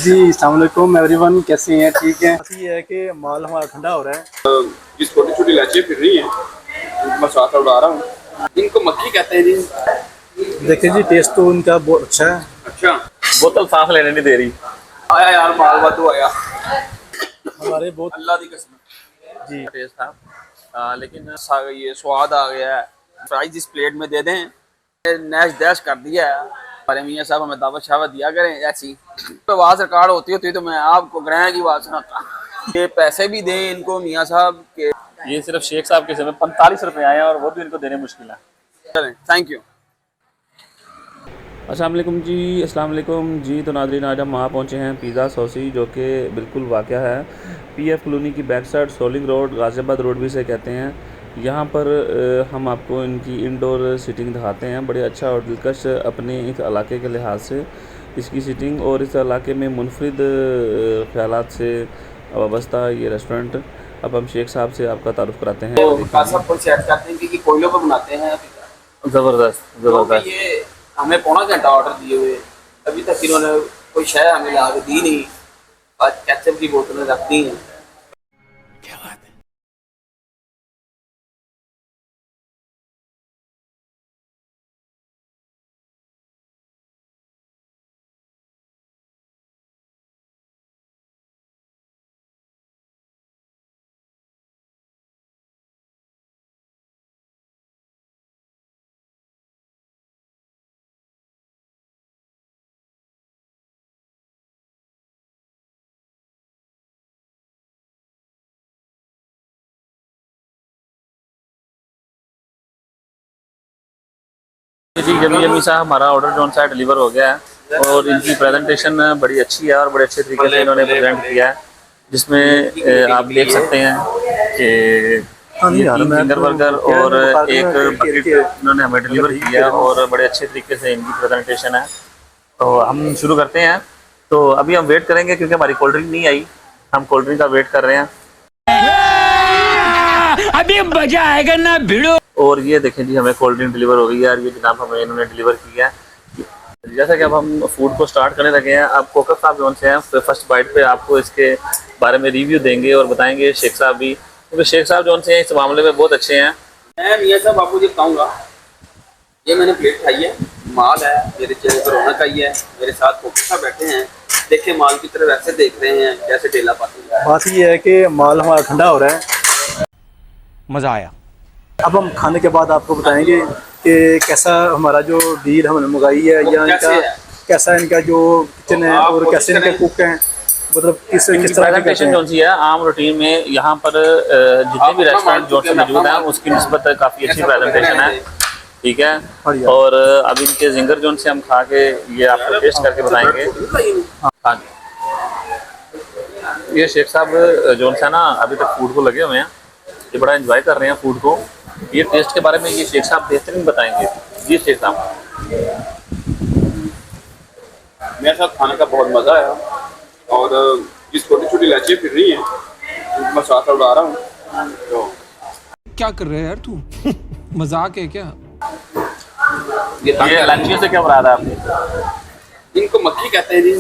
जी अस्सलाम वालेकुम एवरीवन, कैसे हैं? ठीक है। ये है कि माल हमारा ठंडा हो रहा है। ये छोटी छोटी इलायची फिर रही हैं, मैं साथ उड़ा रहा हूँ। इनको मक्खी कहते हैं जी। देखिए जी, टेस्ट तो इनका बहुत अच्छा है। अच्छा, बोतल सांस लेने नहीं दे रही। आया यार, माल वादू आया। हमारे बहुत अल्लाह दी कसम जी। टेस्ट था। लेकिन ये स्वाद आ गया है। फ्राइज इस प्लेट में दे दें, नैश दैश कर दिया है। हमारे मियाँ साहब हमें दावत शावत दिया करें ऐसी। तो आवाज़ रिकॉर्ड होती होती तो मैं आपको ग्रह की आवाज़ सुनाता। ये पैसे भी दें इनको मियाँ साहब के। ये सिर्फ शेख साहब के समय 45 रुपए आए हैं और वो भी इनको देने मुश्किल है। चलें, थैंक यू। अस्सलाम वालेकुम जी, अस्सलाम वालेकुम जी। तो नाज़रीन, आज हम वहाँ पहुँचे हैं पिज़्ज़ा सॉसी, जो कि बिल्कुल वाक़या है पीएफ कॉलोनी की back side, soling road, Ghaziabad road भी से कहते हैं। यहाँ पर हम आपको इनकी इंडोर सीटिंग दिखाते हैं। बड़े अच्छा और दिलकश अपने इस इलाके के लिहाज से इसकी सीटिंग, और इस इलाके में मुनफरिद ख़यालात से वाबस्ता ये रेस्टोरेंट। अब हम शेख साहब से आपका तारुफ कराते हैं। तो साहब को सेट करते हैं कि कोयलों पर बनाते हैं। ज़बरदस्त ज़बरदस्त। ये हमें पौना घंटा ऑर्डर दिए हुए, अभी तक इन्होंने कोई शय हमें ला के दी नहीं। आज केचप की बोतलें रखती हैं। क्या बात है। जी, यमी यमी सा हमारा ऑर्डर जोन सा डिलीवर हो गया है, और इनकी प्रेजेंटेशन बड़ी अच्छी है और बड़े अच्छे तरीके से इन्होंने प्रेजेंट किया है, जिसमें आप देख सकते हैं कि ये 3 फिंगर बर्गर और एक बकेट इन्होंने हमें डिलीवर किया, और बड़े अच्छे तरीके से इनकी प्रेजेंटेशन है। तो हम शुरू करते हैं। तो अभी हम वेट करेंगे क्योंकि हमारी कोल्ड ड्रिंक नहीं आई, हम कोल्ड ड्रिंक का वेट कर रहे हैं। अभी मजा आएगा ना भिड़ो। और ये देखें जी, हमें कोल्ड ड्रिंक डिलीवर हो गई है, और ये जनाब हमें इन्होंने डिलीवर किया है। जैसा कि अब हम फूड को स्टार्ट करने लगे हैं, अब कोकब साहब जोन से हैं, फर्स्ट बाइट पे आपको इसके बारे में रिव्यू देंगे और बताएंगे शेख साहब भी, क्योंकि शेख साहब जोन से हैं इस मामले में बहुत अच्छे हैं। मैं मियाँ साहब आपको ये बताऊँगा, ये मैंने प्लेट खाई है, माल है, मेरे चेहरे पर रौनक आई है। मेरे साथ कोकब साहब बैठे हैं, देखे माल की तरफ ऐसे देख रहे हैं जैसे डेला पाते हैं। बात ये है कि माल हमारा ठंडा हो रहा है। मजा आया। अब हम खाने के बाद आपको बताएंगे कि कैसा हमारा जो डील हमने मंगाई है, या इनका कैसा इनका जो किचन है और कैसे इनके कुक हैं, मतलब किस तरह की प्रेजेंटेशन जो सी है आम रूटीन में यहाँ पर जितने भी रेस्टोरेंट जो से मौजूद हैं उसकी निस्बत काफ़ी अच्छी प्रेजेंटेशन है, ठीक है। और अब इनके जिंगर जोन से हम खा के ये आपको टेस्ट करके बताएंगे। हाँ जी, ये शेख साहब जोन से ना अभी तक फूड को लगे हुए हैं, ये बड़ा एंजॉय कर रहे हैं फूड को। ये टेस्ट के बारे में ये शेख साहब बेहतरीन बताएंगे। जी शेख साहब। मेरे साथ खाने का बहुत मज़ा आया, और ये छोटी छोटी इलायची फिर रही हैं, मैं साथ उड़ा रहा हूँ। तो क्या कर रहे हैं यार तू? मजाक है क्या? ये इलायची से क्या मुराद है आपने? इनको मक्खी कहते हैं जी।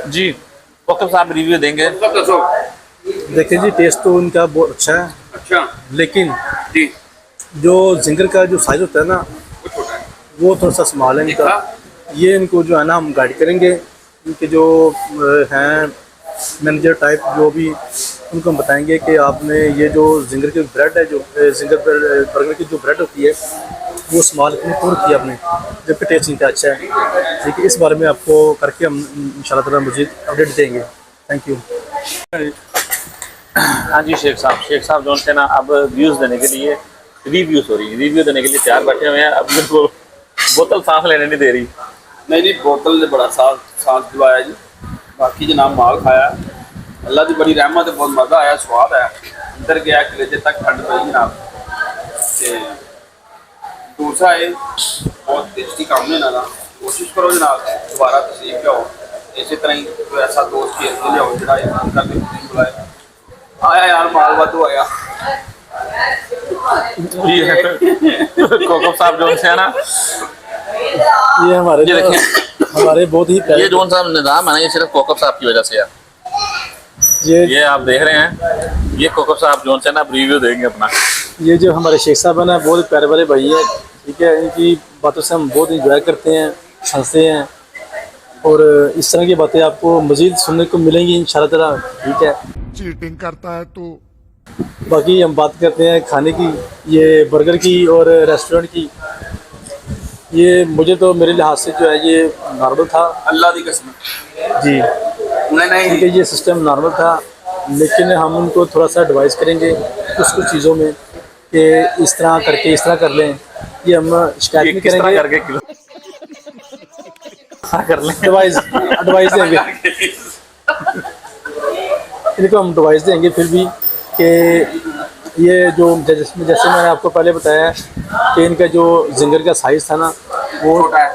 जी, कोकब साहब रिव्यू देंगे। देखिए जी, टेस्ट तो इनका बहुत अच्छा है। अच्छा लेकिन जी, जो जिंगर का जो साइज होता है ना, वो छोटा है। वो थोड़ा सा स्मॉल है इनका। ये इनको जो है ना हम गाइड करेंगे, इनके जो हैं मैनेजर टाइप जो भी, उनको हम बताएंगे कि आपने ये जो जिंगर की ब्रेड है, जो जिंगर बर्गर की जो ब्रेड होती है, वो स्मॉल इतनी पूरी की आपने, जबकि टेस्ट इनका अच्छा है। ठीक है, इस बारे में आपको करके हम इंशाल्लाह ताला मज़ीद अपडेट देंगे। Thank you. हाँ जी शेख साहब जोन से ना अब व्यूज़ देने के लिए रिव्यू देने के लिए तैयार बैठे हुए हैं। अब इनको बोतल सांस लेने नहीं दे रही। नहीं, बोतल ने बड़ा सांस दिवाया जी। बाकी जनाब माल खाया, अल्लाह की बड़ी रहमत है, बहुत मज़ा आया, स्वाद है। अंदर गया कलेजे तक ठंड पई जनाब। दूसरा है बहुत टेस्टी काम है ना, कोशिश करो जनाब दोबारा तशरीफ लाओ। इसी तरह ही कोई ऐसा दोस्त खेल के लियाओ जरा करके बुलाए। आया यार, माल वादू आया। कोकब साहब जोन से है ना, ये हमारे ये देखें हमारे बहुत ही ये प्यारे जो सा निज़ाम है ना, ये सिर्फ कोकब साहब की वजह से है। ये आप देख रहे हैं, ये कोकब साहब जो से ना आप रिव्यू देंगे अपना। ये जो हमारे शेख साहब है ना, बहुत ही प्यारे वाले भाई है, ठीक है। इनकी बातों से हम बहुत इंजॉय करते हैं, हंसते हैं, और इस तरह की बातें आपको मज़ीद सुनने को मिलेंगी इंशाल्लाह ताला, ठीक है। चीटिंग करता है तू। बाकी हम बात करते हैं खाने की, ये बर्गर की और रेस्टोरेंट की। ये मुझे तो मेरे लिहाज से जो है ये नॉर्मल था अल्लाह की कसम। जी, नहीं ठीक है, ये सिस्टम नॉर्मल था, लेकिन हम उनको थोड़ा सा एडवाइस करेंगे कुछ चीज़ों में कि इस तरह करके इस तरह कर लें। ये हम शिकायत नहीं किस तरह करेंगे, करके किलो कर लें। एडवाइस देंगे इनको, हम एडवाइस देंगे फिर भी कि ये जो जैसे मैंने आपको पहले बताया कि इनका जो जिंगर का साइज़ था ना वो छोटा है,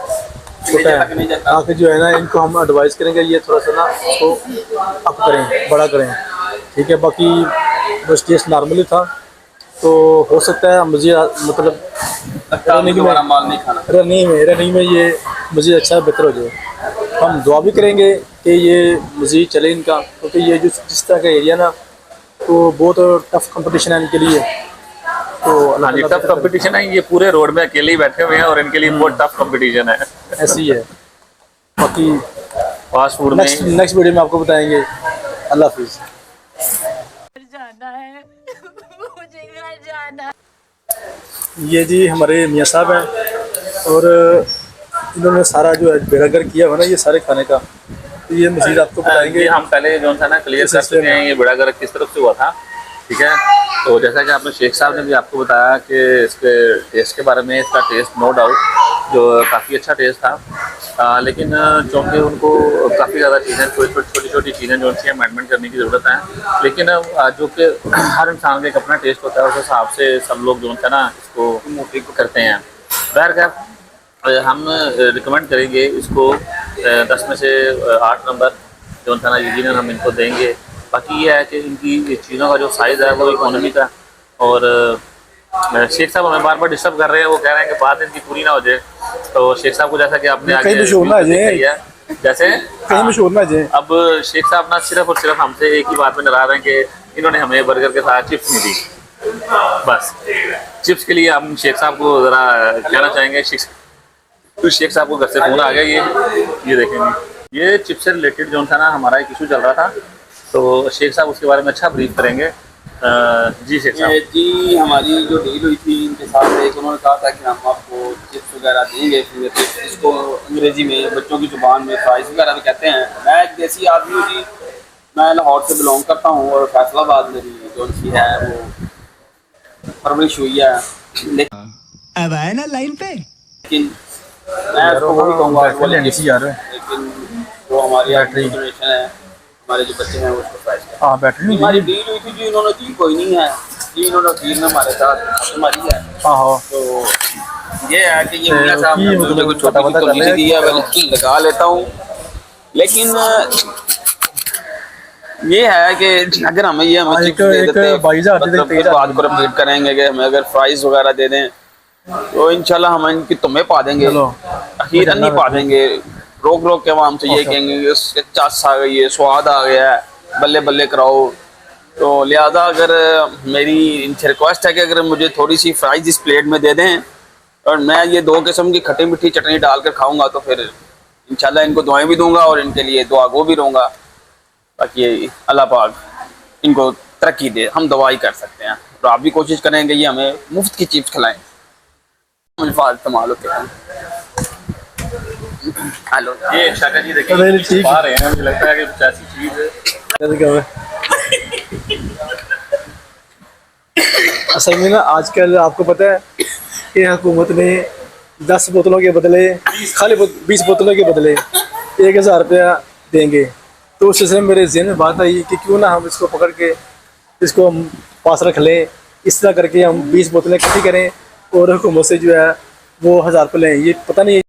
छोटा है, ताकि जो है ना इनको हम एडवाइस करेंगे ये थोड़ा सा ना उसको अप करें, बड़ा करें, ठीक है। बाकी बस टेस्ट नॉर्मली था, तो हो सकता है मुझे मतलब रनिंग में ये मुझे अच्छा बेहतर हो जाए। हम दुआ भी करेंगे कि ये मज़ीद चले इनका, क्योंकि ये जो जिस तरह का एरिया ना तो बहुत टफ कंपटीशन है इनके लिए। तो हाँ जी, टफ कंपटीशन है। ये पूरे रोड में अकेले ही बैठे हुए हैं और इनके लिए बहुत टफ कंपटीशन है। ऐसी है। बाकी फास्ट फूड में नेक्स्ट वीडियो में आपको बताएंगे। अल्लाह हाफिज़। जाना है मुझे घर जाना है। ये जी हमारे मियाँ साहब हैं और इन्होंने सारा जो है बेड़ागर किया हुआ ना ये सारे खाने का, तो ये मज़ीद आपको बताएंगे। ये हम पहले जो था ना क्लियर कर चुके हैं ये बेड़ागर किस तरफ से हुआ था, ठीक है। तो जैसा कि आपने शेख साहब ने भी आपको बताया कि इसके टेस्ट के बारे में, इसका टेस्ट नो डाउट जो काफ़ी अच्छा टेस्ट था, लेकिन चूँकि उनको काफ़ी ज़्यादा चीज़ें छोटी छोटी चीज़ें जो उनकी अमेंडमेंट करने की ज़रूरत है, लेकिन जो कि हर इंसान का एक अपना टेस्ट होता है, उस हिसाब से सब लोग जो है ना इसको करते हैं। बहरकैफ हम रिकमेंड करेंगे इसको 10 में से 8 नंबर जो था ना यकीनन हम इनको देंगे। बाकी ये है कि इनकी चीज़ों का जो साइज़ है वो इकोनॉमी का, और शेख साहब हमें बार बार डिस्टर्ब कर रहे हैं, वो कह रहे हैं कि बात इनकी पूरी ना हो जाए। तो शेख साहब को जैसा कि आपने आगे जैसे कहीं मशहूर ना जाए। अब शेख साहब ना सिर्फ और सिर्फ हमसे एक ही बात में नाराज़ हैं कि इन्होंने हमें बर्गर के साथ चिप्स नहीं दी। बस चिप्स के लिए हम शेख साहब को ज़रा कहना चाहेंगे। शेख साहब को घर से फ़ोन आ गया, ये देखेंगे, ये चिप्स से रिलेटेड जो था ना हमारा एक इशू चल रहा था, तो शेख साहब उसके बारे में अच्छा ब्रीफ करेंगे। जी शेख साहब। जी, हमारी जो डील हुई थी इनके साथ, एक उन्होंने कहा था कि हम आपको चिप्स वगैरह देंगे, इसको अंग्रेज़ी में बच्चों की ज़ुबान में फ्राइज़ वगैरह भी कहते हैं। मैं एक देसी आदमी हूँ जी, मैं लाहौर से बिलोंग करता हूँ और फैसलाबाद मेरी जो सी है वो परवरिश हुई है, अब आए ना लाइन पे। लेकिन मैं उसको वही कहूँगा, लेकिन जो हमारी जनरेशन है, हमारे जो बच्चे हैं वो उसको फ्राइज़ करते हैं। बैटरी हमारी डील हुई थी जी, इन्होंने दी कोई नहीं है जी, इन्होंने खीर में हमारे साथ हमारी है। तो ये है कि ये मियां साहब ने मुझे कुछ छोटा मोटा कमीशन दी है, मैं लगा लेता हूँ। लेकिन ये है कि अगर हमें ये हमें चिप्स दे देते, मतलब इस बात को रिपीट करेंगे कि हमें अगर फ्राइज वगैरह दे दें तो इंशाल्लाह हम इनकी तुम्हें पा देंगे, अखीरन नहीं पा देंगे। रोक रोक के हम से ये कहेंगे उसके चस आ गई है, स्वाद आ गया है, बल्ले बल्ले कराओ। तो लिहाजा अगर मेरी इनसे रिक्वेस्ट है कि अगर मुझे थोड़ी सी फ्राइज इस प्लेट में दे दें और मैं ये 2 किस्म की खट्टी मीठी चटनी डाल कर खाऊँगा, तो फिर इंशाल्लाह इनको दुआएं भी दूंगा और इनके लिए दुआ गो भी रहूँगा। बाकी अल्लाह पाक इनको तरक्की दे, हम दुआ ही कर सकते हैं। तो आप भी कोशिश करेंगे ये हमें मुफ्त की चिप्स खिलाएं। मुझे इस्तेमाल होते हैं। हेलो, ये शाका जी देखिए आ रहे हैं, मुझे लगता है कि कुछ ऐसी चीज़ है। असल में ना आजकल आपको पता है कि हुकूमत ने 10 बोतलों के बदले खाली 20 बोतलों के बदले 1000 रुपया देंगे। तो उस सिलसिले में मेरे जहन में बात आई कि क्यों ना हम इसको पकड़ के इसको हम पास रख लें, इस तरह करके हम 20 बोतलें इकट्ठी करें और हुकूमत से जो है वो 1000 रुपये लें। ये पता नहीं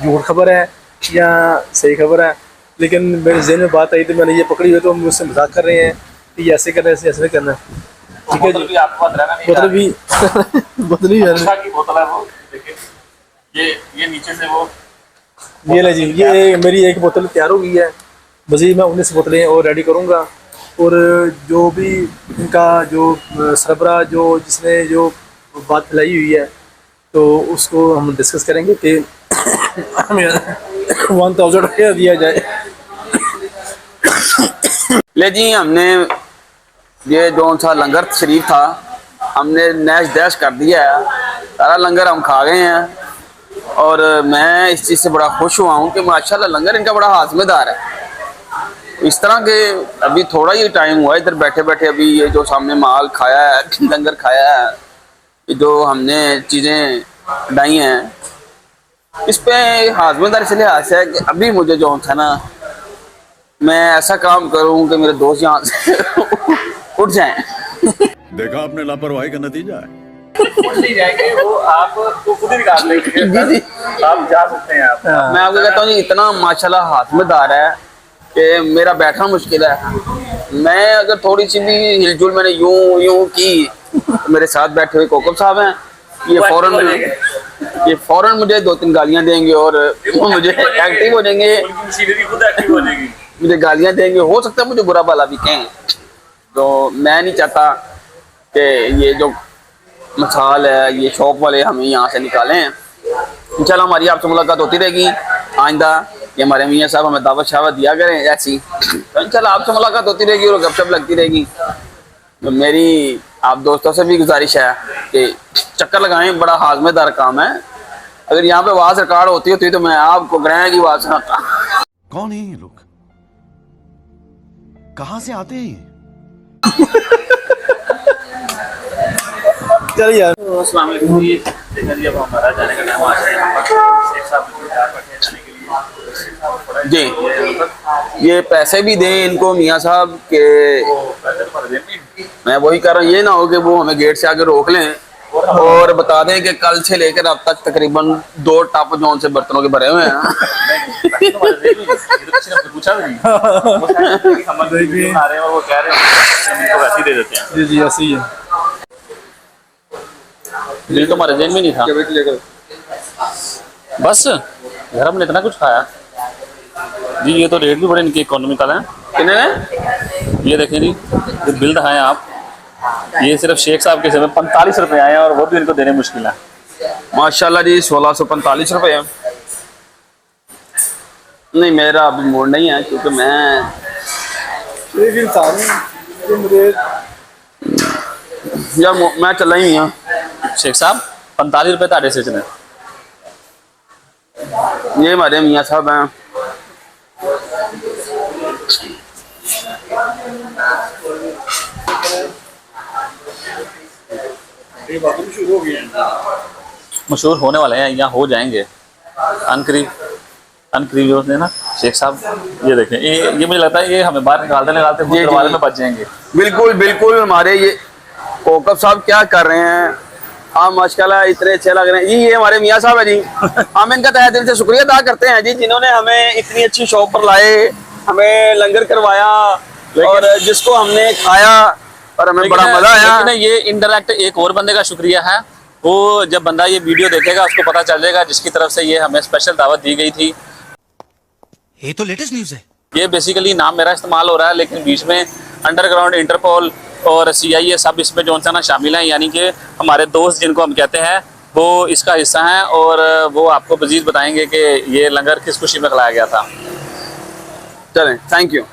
झूठ खबर है या सही खबर है, लेकिन मेरे जहन में बात आई तो मैंने ये पकड़ी हुई, तो हम उससे मजाक कर रहे हैं कि ऐसे करना है, ऐसे नहीं करना है। ठीक है बोतल जी। भी आपके पास रहना नहीं बोतल भी बोतल भी है। अच्छा की बोतल है वो, देखिए ये नीचे से वो ये ले जी, ये मेरी एक बोतल तैयार हो गई है। मज़ीद मैं 19 बोतलें और रेडी करूँगा। और जो भी इनका जो सरबराह जो जिसने जो बात फैलाई हुई है तो उसको हम डिस्कस करेंगे कि हमें 1000 रुपया दिया जाए। ले जी, हमने ये जो सा लंगर शरीफ था हमने नैश दैश कर दिया है, सारा लंगर हम खा गए हैं। और मैं इस चीज़ से बड़ा खुश हुआ हूँ कि माशाल्लाह लंगर इनका बड़ा हाज़मेदार है। इस तरह के अभी थोड़ा ही टाइम हुआ इधर बैठे बैठे, अभी ये जो सामने माल खाया है, लंगर खाया है, ये जो हमने चीज़ें डाई हैं, इस पे हाज़मेदार इसलिए हाथ है कि अभी मुझे जो था ना, मैं ऐसा काम करूँ कि मेरे दोस्त यहाँ से उठ जाएं। देखा आपने लापरवाही का नतीजा है। कुछ नहीं जाएंगे, वो आप तो खुद ही निकाल लेंगे, आप जा सकते हैं आप। मैं आपको कहता हूँ इतना माशाल्लाह हाज़मेदार है कि मेरा बैठना मुश्किल है। मैं अगर थोड़ी सी भी हिलजुल मैंने यूं यूं की तो मेरे साथ बैठे हुए कोकब साहब हैं, ये फौरन मुझे 2-3 गालियां देंगे और वो मुझे एक्टिव हो जाएंगे, उनकी मशीनरी खुद एक्टिव हो जाएगी। मुझे गालियां देंगे, हो सकता है मुझे बुरा भला भी कहें। तो मैं नहीं चाहता कि ये जो मसाल है ये शॉप वाले हमें यहाँ से निकालें। इंशाल्लाह हमारी आपसे मुलाकात होती रहेगी आइंदा। ये हमारे मियाँ साहब हमें दावत शावत दिया करें ऐसी, तो इंशाल्लाह आपसे मुलाकात होती रहेगी और गपशप लगती रहेगी। तो मेरी आप दोस्तों से भी गुजारिश है कि चक्कर लगाएं, बड़ा हाज़मेदार काम है। अगर यहाँ पे आवाज़ रिकॉर्ड होती तो मैं आपको ग्रह की आवाज़ सुनाता। कौन है ये लोग? कहां से आते हैं ये? चल यार, अस्सलाम वालेकुम जी, देखा जी अब हमारा जाने का टाइम आ गया है। यहाँ पर शेख साहब बिल्कुल तैयार बैठे हैं जाने के लिए। जी, ये पैसे भी दें इनको मियाँ साहब के, मैं वही कर रहा हूँ। ये ना हो कि वो हमें गेट से आके रोक लें और बता दें कि कल से लेकर अब तक तकरीबन 2 टप जोन से बर्तनों के भरे हुए हैं। पूछा भी नहीं, हम वीडियो बना रहे हैं और वो कह रहे हैं हम इनको वैसे ही दे देते हैं। जी जी ऐसे ही है। दिल तो हमारे जेब में नहीं था, बस घर हमने इतना कुछ खाया जी। ये तो रेट भी बड़े इनके इकोनॉमिकल हैं। कितने? ये देखें जी, ये बिल दिखाएं आप, ये सिर्फ शेख साहब के समय 45 रुपए आए हैं और वो भी इनको देने मुश्किल है। माशाल्लाह जी 1645 रुपये है। नहीं मेरा अभी मूड नहीं है क्योंकि मैं यार मैं चला ही नहीं हूँ। शेख साहब 45 रुपए ताड़े से चले। ये हमारे मियाँ साहब हैं। मशहूर होने वाले हैं, यहाँ हो जाएंगे अनकरीब होते हैं ना शेख साहब। ये देखें, ये मुझे लगता है ये हमें बाहर निकालते जी, दरवाजे में बच जाएंगे। बिल्कुल बिल्कुल। हमारे ये कोकब साहब क्या कर रहे हैं, आप माशाल्लाह इतने अच्छे लग रहे हैं जी। ये हमारे मियाँ साहब है जी, हम इनका तहे दिल से शुक्रिया अदा करते हैं जी, जिन्होंने हमें इतनी अच्छी शॉप पर लाए, हमें लंगर करवाया और जिसको हमने खाया और हमें बड़ा मजा आया। लेकिन ये इनडायरेक्ट एक और बंदे का शुक्रिया है, वो जब बंदा ये वीडियो देखेगा उसको पता चल जाएगा जिसकी तरफ से ये हमें स्पेशल दावत दी गई थी। ये तो लेटेस्ट न्यूज़ है। ये बेसिकली नाम मेरा इस्तेमाल हो रहा है, लेकिन बीच में अंडरग्राउंड, इंटरपोल और CIA सब इसमें जो ना शामिल हैं, यानी कि हमारे दोस्त जिनको हम कहते हैं वो इसका हिस्सा हैं और वो आपको मजीद बताएंगे कि ये लंगर किस खुशी में खिलाया गया था। चलें, थैंक यू।